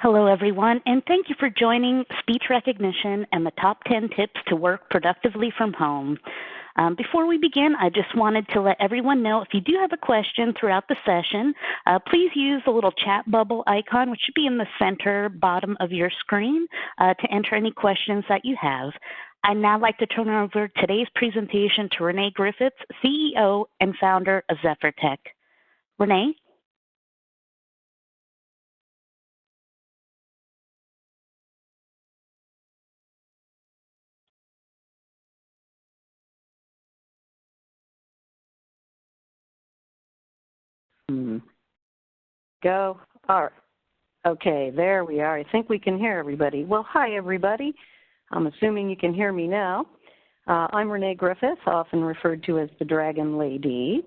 Hello, everyone, and thank you for joining Speech Recognition and the Top 10 Tips to Work Productively from Home. Before we begin, I just wanted to let everyone know if you do have a question throughout the session, please use the little chat bubble icon, which should be in the center bottom of your screen, to enter any questions that you have. I'd now like to turn over today's presentation to Renee Griffiths, CEO and founder of ZephyrTech. Renee? Go. All right. Okay, there we are. I think we can hear everybody. Well, hi, everybody. I'm assuming you can hear me now. I'm Renee Griffith, often referred to as the Dragon Lady,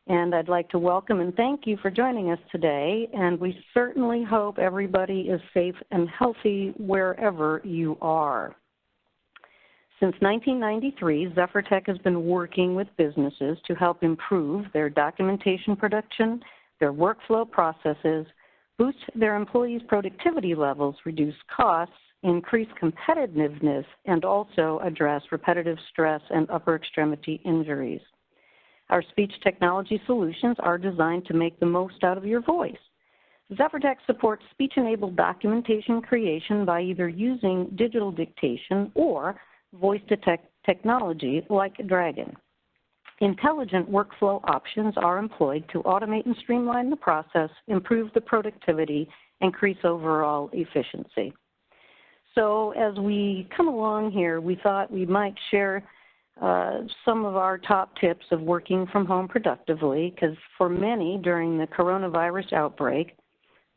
and I'd like to welcome and thank you for joining us today, and we certainly hope everybody is safe and healthy wherever you are. Since 1993, ZephyrTech has been working with businesses to help improve their documentation production, their workflow processes, boost their employees' productivity levels, reduce costs, increase competitiveness, and also address repetitive stress and upper extremity injuries. Our speech technology solutions are designed to make the most out of your voice. ZephyrTech supports speech-enabled documentation creation by either using digital dictation or voice-to-text technology like Dragon. Intelligent workflow options are employed to automate and streamline the process, improve the productivity, increase overall efficiency. So as we come along here, we thought we might share some of our top tips of working from home productively, because for many during the coronavirus outbreak,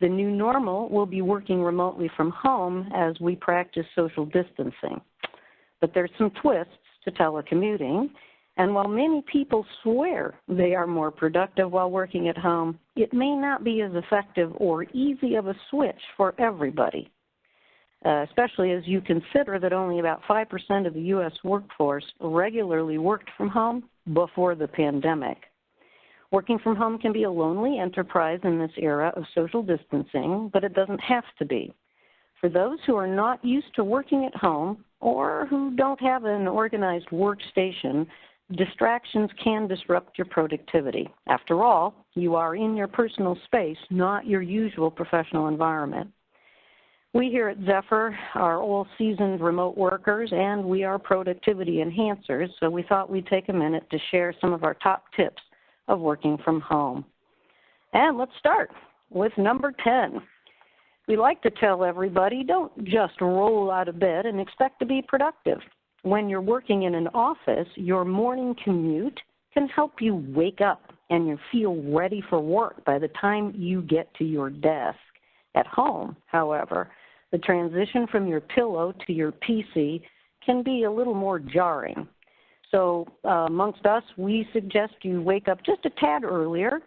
the new normal will be working remotely from home as we practice social distancing. But there's some twists to telecommuting. And while many people swear they are more productive while working at home, it may not be as effective or easy of a switch for everybody, especially as you consider that only about 5% of the U.S. workforce regularly worked from home before the pandemic. Working from home can be a lonely enterprise in this era of social distancing, but it doesn't have to be. For those who are not used to working at home or who don't have an organized workstation, distractions can disrupt your productivity. After all, you are in your personal space, not your usual professional environment. We here at Zephyr are all seasoned remote workers, and we are productivity enhancers, so we thought we'd take a minute to share some of our top tips of working from home. And let's start with number 10. We like to tell everybody, don't just roll out of bed and expect to be productive. When you're working in an office, your morning commute can help you wake up and you feel ready for work by the time you get to your desk. At home, however, the transition from your pillow to your PC can be a little more jarring. So amongst us, we suggest you wake up just a tad earlier,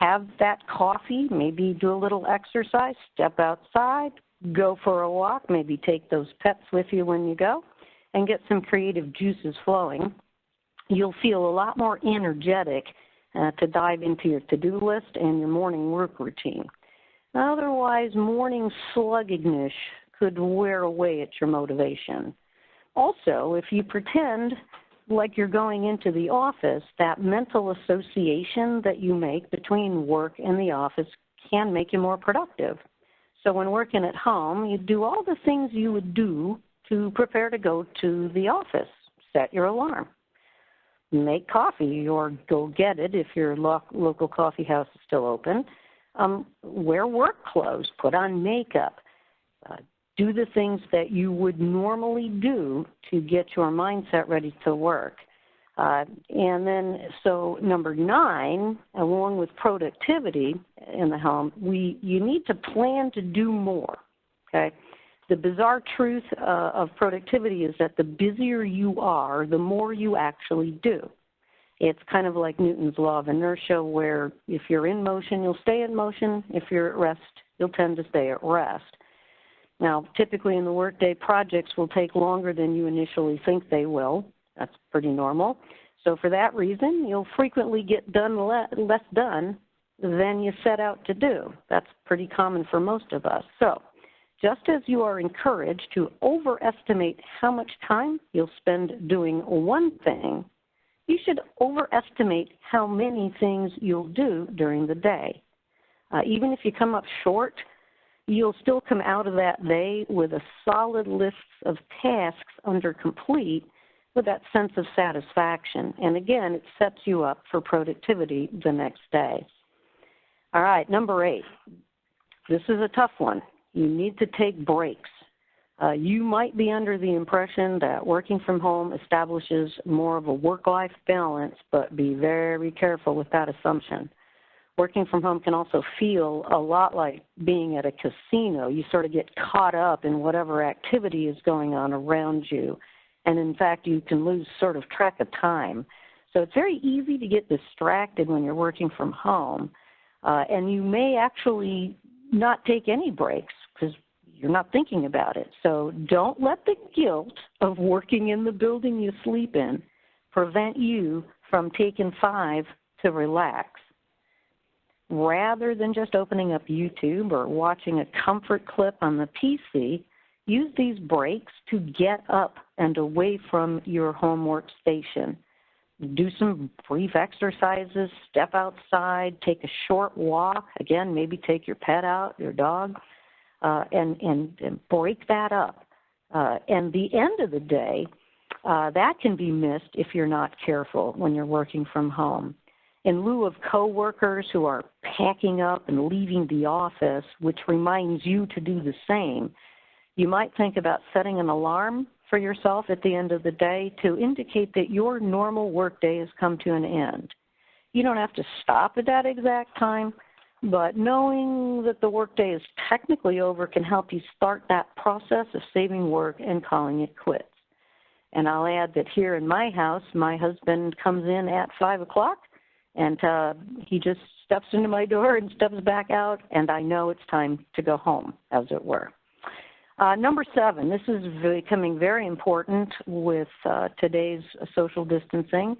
have that coffee, maybe do a little exercise, step outside, go for a walk, maybe take those pets with you when you go, and get some creative juices flowing. You'll feel a lot more energetic to dive into your to-do list and your morning work routine. Otherwise, morning sluggishness could wear away at your motivation. Also, if you pretend like you're going into the office, that mental association that you make between work and the office can make you more productive. So when working at home, you do all the things you would do to prepare to go to the office. Set your alarm. Make coffee or go get it if your local coffee house is still open. Wear work clothes. Put on makeup. Do the things that you would normally do to get your mindset ready to work. And then, so number 9, along with productivity in the home, you need to plan to do more, okay? The bizarre truth of productivity is that the busier you are, the more you actually do. It's kind of like Newton's law of inertia, where if you're in motion, you'll stay in motion. If you're at rest, you'll tend to stay at rest. Now, typically in the workday, projects will take longer than you initially think they will. That's pretty normal. So for that reason, you'll frequently get done less done than you set out to do. That's pretty common for most of us. So Just as you are encouraged to overestimate how much time you'll spend doing one thing, you should overestimate how many things you'll do during the day. Even if you come up short, you'll still come out of that day with a solid list of tasks under complete with that sense of satisfaction. And again, it sets you up for productivity the next day. All right, number 8. This is a tough one. You need to take breaks. You might be under the impression that working from home establishes more of a work-life balance, but be very careful with that assumption. Working from home can also feel a lot like being at a casino. You sort of get caught up in whatever activity is going on around you. And in fact, you can lose sort of track of time. So it's very easy to get distracted when you're working from home. And you may actually not take any breaks because you're not thinking about it. So don't let the guilt of working in the building you sleep in prevent you from taking 5 to relax. Rather than just opening up YouTube or watching a comfort clip on the PC, use these breaks to get up and away from your home workstation. Do some brief exercises, step outside, take a short walk. Again, maybe take your pet out, your dog, and break that up. And the end of the day, that can be missed if you're not careful when you're working from home. In lieu of coworkers who are packing up and leaving the office, which reminds you to do the same, you might think about setting an alarm for yourself at the end of the day to indicate that your normal workday has come to an end. You don't have to stop at that exact time, but knowing that the workday is technically over can help you start that process of saving work and calling it quits. And I'll add that here in my house, my husband comes in at 5 o'clock, and he just steps into my door and steps back out, and I know it's time to go home, as it were. Number 7, this is becoming very important with today's social distancing.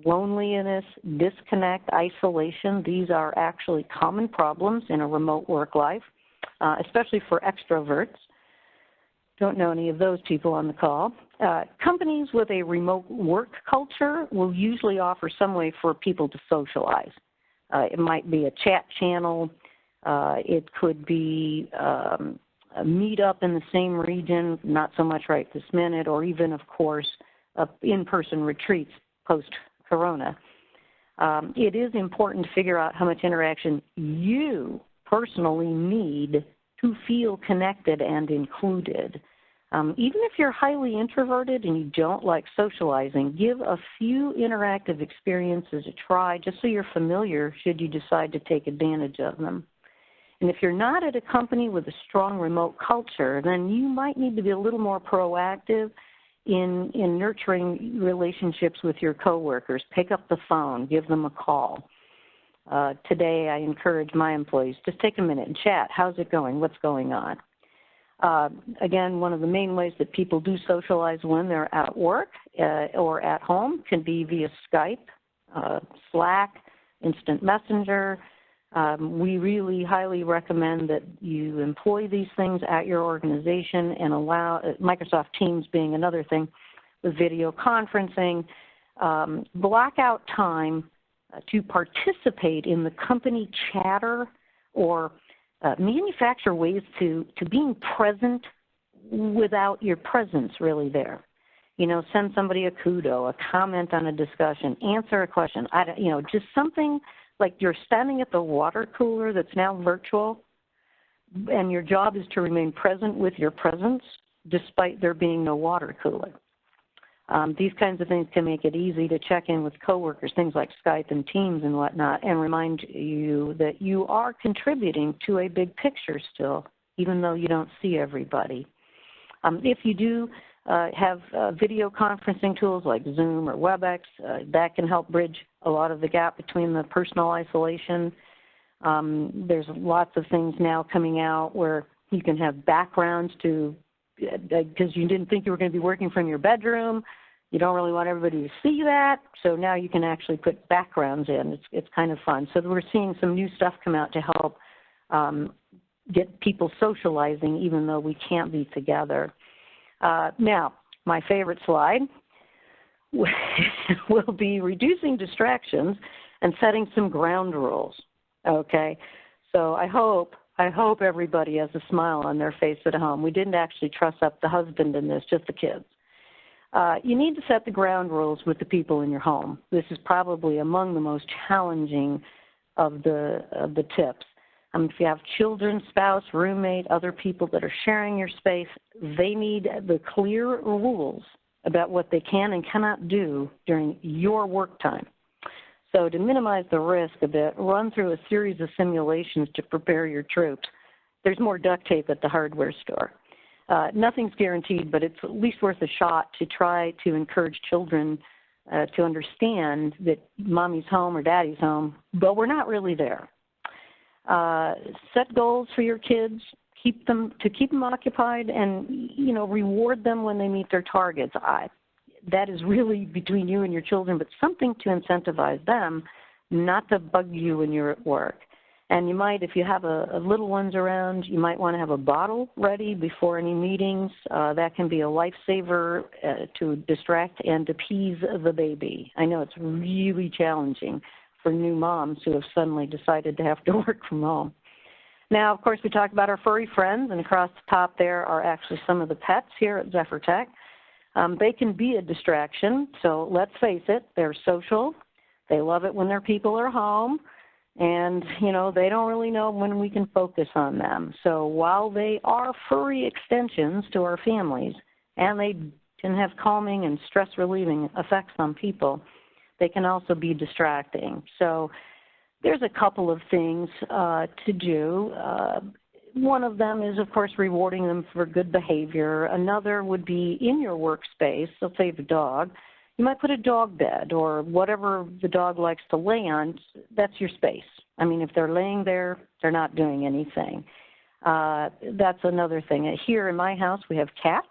Loneliness, disconnect, isolation, these are actually common problems in a remote work life, especially for extroverts. Don't know any of those people on the call. Companies with a remote work culture will usually offer some way for people to socialize. It might be a chat channel. It could be a meet-up in the same region, not so much right this minute, or even, of course, in-person retreats post-corona. It is important to figure out how much interaction you personally need to feel connected and included. Even if you're highly introverted and you don't like socializing, give a few interactive experiences a try just so you're familiar should you decide to take advantage of them. And if you're not at a company with a strong remote culture, then you might need to be a little more proactive in nurturing relationships with your coworkers. Pick up the phone, give them a call. Today I encourage my employees, just take a minute and chat. How's it going? What's going on? Again, one of the main ways that people do socialize when they're at work or at home can be via Skype, Slack, Instant Messenger. We really highly recommend that you employ these things at your organization and allow Microsoft Teams being another thing with video conferencing. Block out time to participate in the company chatter or manufacture ways to being present without your presence really there. You know, send somebody a kudo, a comment on a discussion, answer a question. Just something like you're standing at the water cooler that's now virtual, and your job is to remain present with your presence despite there being no water cooler. These kinds of things can make it easy to check in with coworkers, things like Skype and Teams and whatnot, and remind you that you are contributing to a big picture still, even though you don't see everybody. If you do have video conferencing tools like Zoom or WebEx, that can help bridge a lot of the gap between the personal isolation. There's lots of things now coming out where you can have backgrounds to, because you didn't think you were going to be working from your bedroom. You don't really want everybody to see that, so now you can actually put backgrounds in. It's kind of fun. So we're seeing some new stuff come out to help get people socializing even though we can't be together. Now, my favorite slide will be reducing distractions and setting some ground rules, okay? So I hope everybody has a smile on their face at home. We didn't actually truss up the husband in this, just the kids. You need to set the ground rules with the people in your home. This is probably among the most challenging of the tips. If you have children, spouse, roommate, other people that are sharing your space, they need the clear rules about what they can and cannot do during your work time. So to minimize the risk a bit, run through a series of simulations to prepare your troops. There's more duct tape at the hardware store. Nothing's guaranteed, but it's at least worth a shot to try to encourage children to understand that mommy's home or daddy's home, but we're not really there. Set goals for your kids, keep them occupied, and reward them when they meet their targets. That is really between you and your children, but something to incentivize them, not to bug you when you're at work. And you might, if you have a little ones around, you might want to have a bottle ready before any meetings. That can be a lifesaver to distract and appease the baby. I know it's really challenging for new moms who have suddenly decided to have to work from home. Now, of course, we talked about our furry friends, and across the top there are actually some of the pets here at Zephyr Tech. They can be a distraction, so let's face it, they're social. They love it when their people are home, and, they don't really know when we can focus on them. So while they are furry extensions to our families, and they can have calming and stress-relieving effects on people, they can also be distracting. So there's a couple of things to do. One of them is, of course, rewarding them for good behavior. Another would be in your workspace. So say you have a dog. You might put a dog bed or whatever the dog likes to lay on. That's your space. If they're laying there, they're not doing anything. That's another thing. Here in my house, we have cats.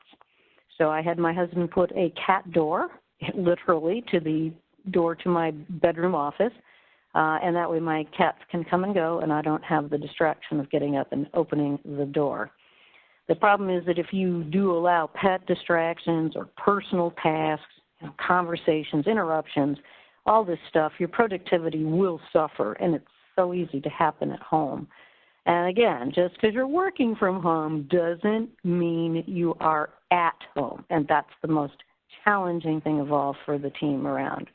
So I had my husband put a cat door, literally, to the door to my bedroom office. And that way my cats can come and go, and I don't have the distraction of getting up and opening the door. The problem is that if you do allow pet distractions or personal tasks, conversations, interruptions, all this stuff, your productivity will suffer, and it's so easy to happen at home. And again, just because you're working from home doesn't mean you are at home, and that's the most challenging thing of all for the team around.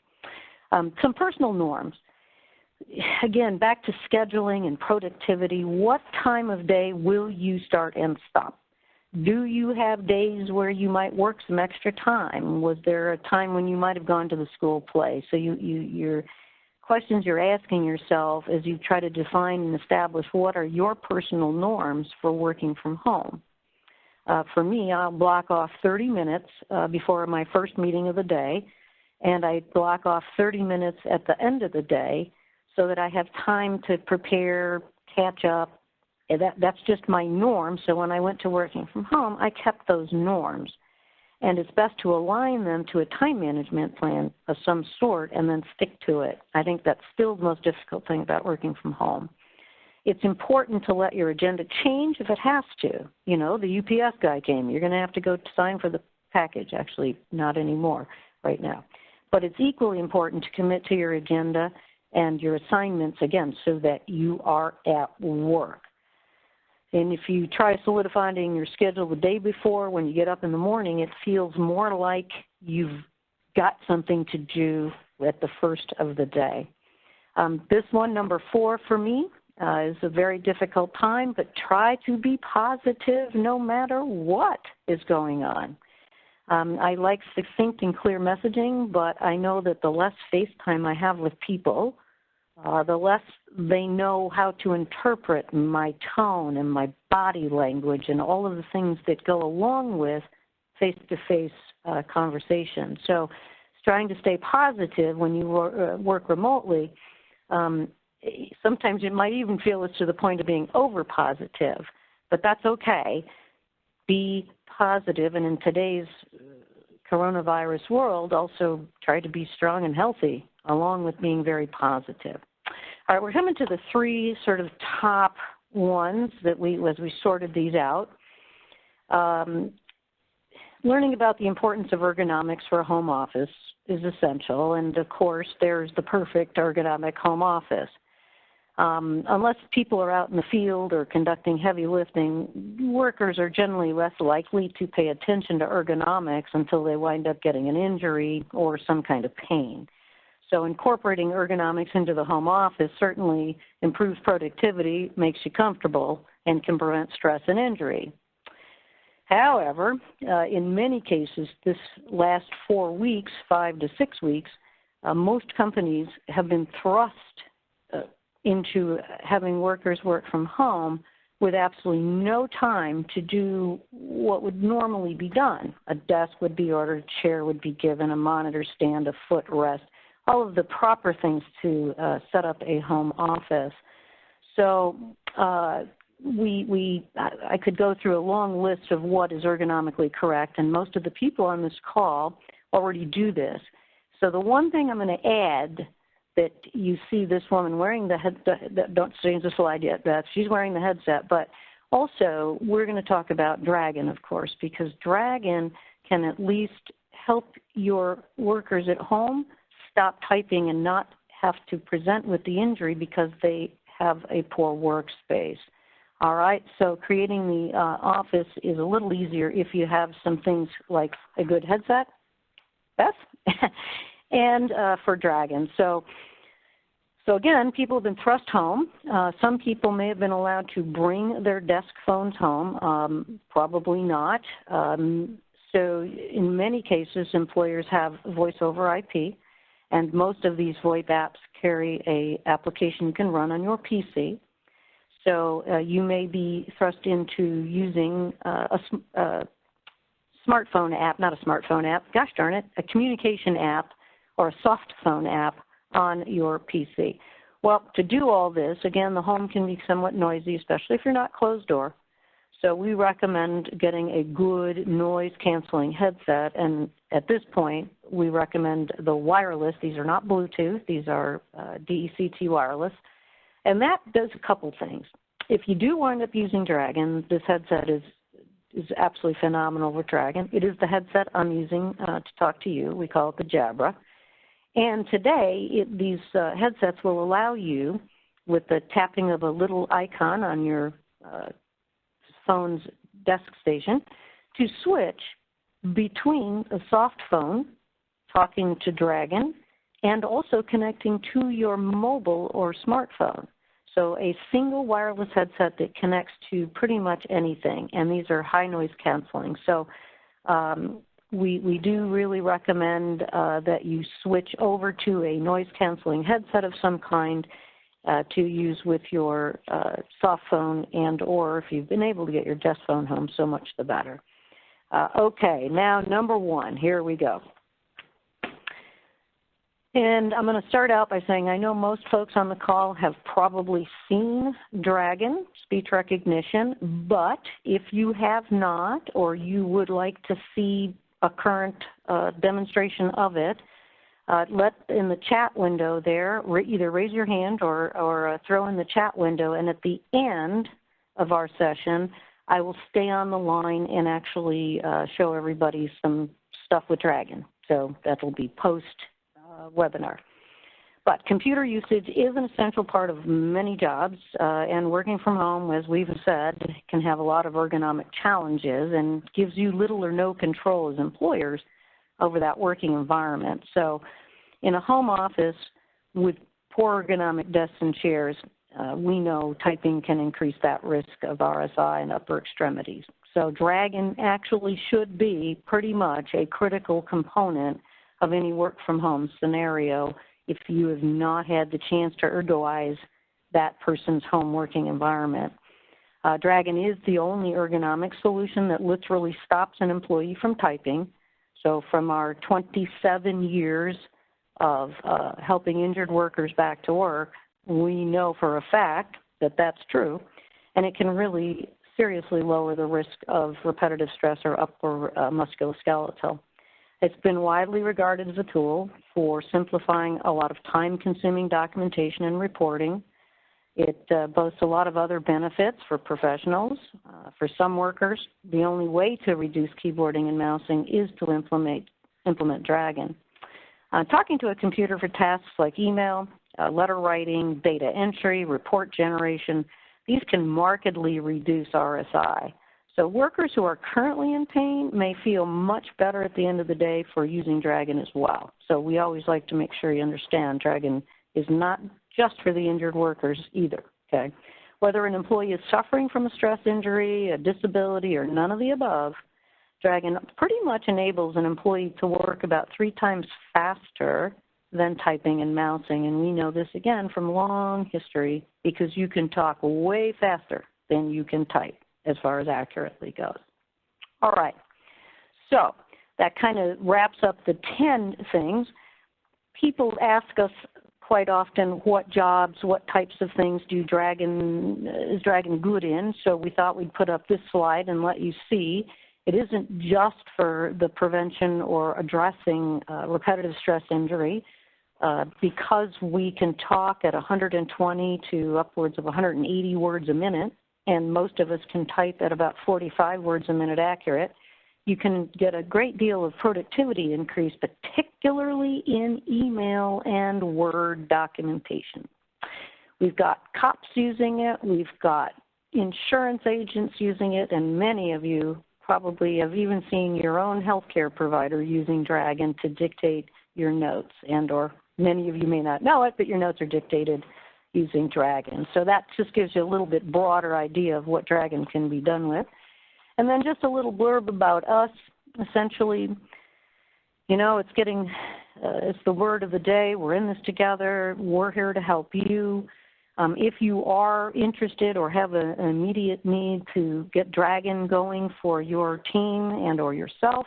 Some personal norms. Again, back to scheduling and productivity. What time of day will you start and stop? Do you have days where you might work some extra time? Was there a time when you might have gone to the school play? So your questions you're asking yourself as you try to define and establish what are your personal norms for working from home. For me, I'll block off 30 minutes before my first meeting of the day, and I block off 30 minutes at the end of the day so that I have time to prepare, catch up. That's just my norm. So when I went to working from home, I kept those norms. And it's best to align them to a time management plan of some sort and then stick to it. I think that's still the most difficult thing about working from home. It's important to let your agenda change if it has to. The UPS guy came. You're going to have to go sign for the package. Actually, not anymore right now. But it's equally important to commit to your agenda and your assignments, again, so that you are at work. And if you try solidifying your schedule the day before, when you get up in the morning, it feels more like you've got something to do at the first of the day. This one, number 4 for me, is a very difficult time, but try to be positive no matter what is going on. I like succinct and clear messaging, but I know that the less face time I have with people, the less they know how to interpret my tone and my body language and all of the things that go along with face-to-face conversation. So trying to stay positive when you work remotely, sometimes it might even feel it's to the point of being over-positive, but that's okay. Be positive, and in today's coronavirus world, also try to be strong and healthy along with being very positive. All right, we're coming to the 3 sort of top ones that as we sorted these out. Learning about the importance of ergonomics for a home office is essential, and of course, there's the perfect ergonomic home office. Unless people are out in the field or conducting heavy lifting, workers are generally less likely to pay attention to ergonomics until they wind up getting an injury or some kind of pain. So incorporating ergonomics into the home office certainly improves productivity, makes you comfortable, and can prevent stress and injury. However, in many cases, this last 4 weeks, 5 to 6 weeks, most companies have been thrust into having workers work from home with absolutely no time to do what would normally be done. A desk would be ordered, a chair would be given, a monitor stand, a footrest, all of the proper things to set up a home office. So I could go through a long list of what is ergonomically correct, and most of the people on this call already do this. So the one thing I'm going to add that you see this woman wearing the headset, don't change the slide yet, Beth, she's wearing the headset, but also we're going to talk about Dragon, of course, because Dragon can at least help your workers at home stop typing and not have to present with the injury because they have a poor workspace. All right, so creating the office is a little easier if you have some things like a good headset, Beth, and for Dragon. So again, people have been thrust home. Some people may have been allowed to bring their desk phones home, probably not. So in many cases, employers have voice over IP, and most of these VoIP apps carry a application you can run on your PC. So you may be thrust into using a smartphone app, not a smartphone app, gosh darn it, a communication app or a soft phone app on your PC. Well, to do all this, again, the home can be somewhat noisy, especially if you're not closed door. So we recommend getting a good noise-canceling headset, and at this point, we recommend the wireless. These are not Bluetooth. These are DECT wireless. And that does a couple things. If you do wind up using Dragon, this headset is absolutely phenomenal with Dragon. It is the headset I'm using to talk to you. We call it the Jabra. And today, these headsets will allow you, with the tapping of a little icon on your phone's desk station, to switch between a soft phone, talking to Dragon, and also connecting to your mobile or smartphone. So a single wireless headset that connects to pretty much anything, and these are high noise canceling. So we do really recommend that you switch over to a noise canceling headset of some kind to use with your soft phone, and or if you've been able to get your desk phone home, so much the better. Okay, now number one, here we go. And I'm going to start out by saying I know most folks on the call have probably seen Dragon speech recognition, but if you have not, or you would like to see a current demonstration of it, let in the chat window there, either raise your hand or throw in the chat window, and at the end of our session, I will stay on the line and actually show everybody some stuff with Dragon. So that'll be post webinar. But computer usage is an essential part of many jobs, and working from home, as we've said, can have a lot of ergonomic challenges and gives you little or no control as employers over that working environment. So in a home office with poor ergonomic desks and chairs, we know typing can increase that risk of RSI and upper extremities. So Dragon actually should be pretty much a critical component of any work from home scenario if you have not had the chance to ergoize that person's home working environment. Dragon is the only ergonomic solution that literally stops an employee from typing. So from our 27 years of helping injured workers back to work, we know for a fact that that's true, and it can really seriously lower the risk of repetitive stress or upper musculoskeletal. It's been widely regarded as a tool for simplifying a lot of time-consuming documentation and reporting. It boasts a lot of other benefits for professionals. For some workers, the only way to reduce keyboarding and mousing is to implement Dragon. Talking to a computer for tasks like email, letter writing, data entry, report generation, these can markedly reduce RSI. So workers who are currently in pain may feel much better at the end of the day for using Dragon as well. So we always like to make sure you understand Dragon is not just for the injured workers either, okay? Whether an employee is suffering from a stress injury, a disability, or none of the above, Dragon pretty much enables an employee to work about 3 times faster than typing and mousing. And we know this, again, from long history because you can talk way faster than you can type as far as accurately goes. All right, so that kind of wraps up the 10 things. People ask us quite often what jobs, what types of things is Dragon good in, so we thought we'd put up this slide and let you see. It isn't just for the prevention or addressing repetitive stress injury. Because we can talk at 120 to upwards of 180 words a minute, and most of us can type at about 45 words a minute accurate, you can get a great deal of productivity increase, particularly in email and Word documentation. We've got cops using it, we've got insurance agents using it, and many of you probably have even seen your own healthcare provider using Dragon to dictate your notes, and or many of you may not know it, but your notes are dictated using Dragon. So that just gives you a little bit broader idea of what Dragon can be done with. And then just a little blurb about us. Essentially, you know, it's the word of the day. We're in this together. We're here to help you. If you are interested or have an immediate need to get Dragon going for your team and or yourself,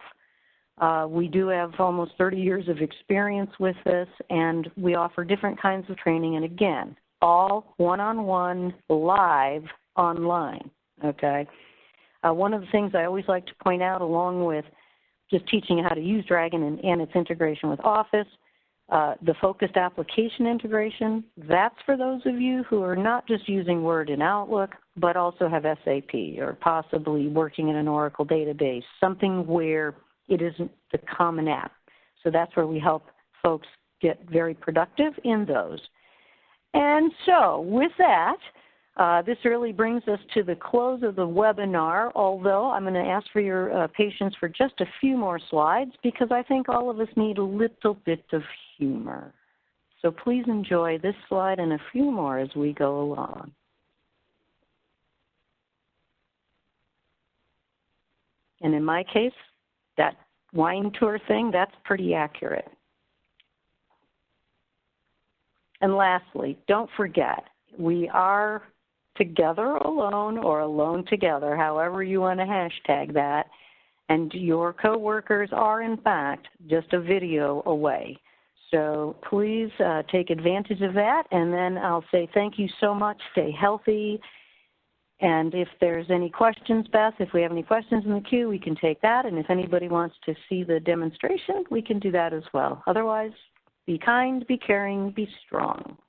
we do have almost 30 years of experience with this, and we offer different kinds of training, and again, all one-on-one, live, online, okay? One of the things I always like to point out, along with just teaching you how to use Dragon and its integration with Office, the focused application integration, that's for those of you who are not just using Word and Outlook, but also have SAP or possibly working in an Oracle database, something where it isn't the common app. So that's where we help folks get very productive in those. And so with that, this really brings us to the close of the webinar, although I'm going to ask for your patience for just a few more slides because I think all of us need a little bit of humor. So please enjoy this slide and a few more as we go along. And in my case, that wine tour thing, that's pretty accurate. And lastly, don't forget, we are together alone or alone together, however you want to hashtag that, and your coworkers are, in fact, just a video away. So please take advantage of that, and then I'll say thank you so much. Stay healthy. And if there's any questions, Beth, if we have any questions in the queue, we can take that. And if anybody wants to see the demonstration, we can do that as well. Otherwise, be kind, be caring, be strong.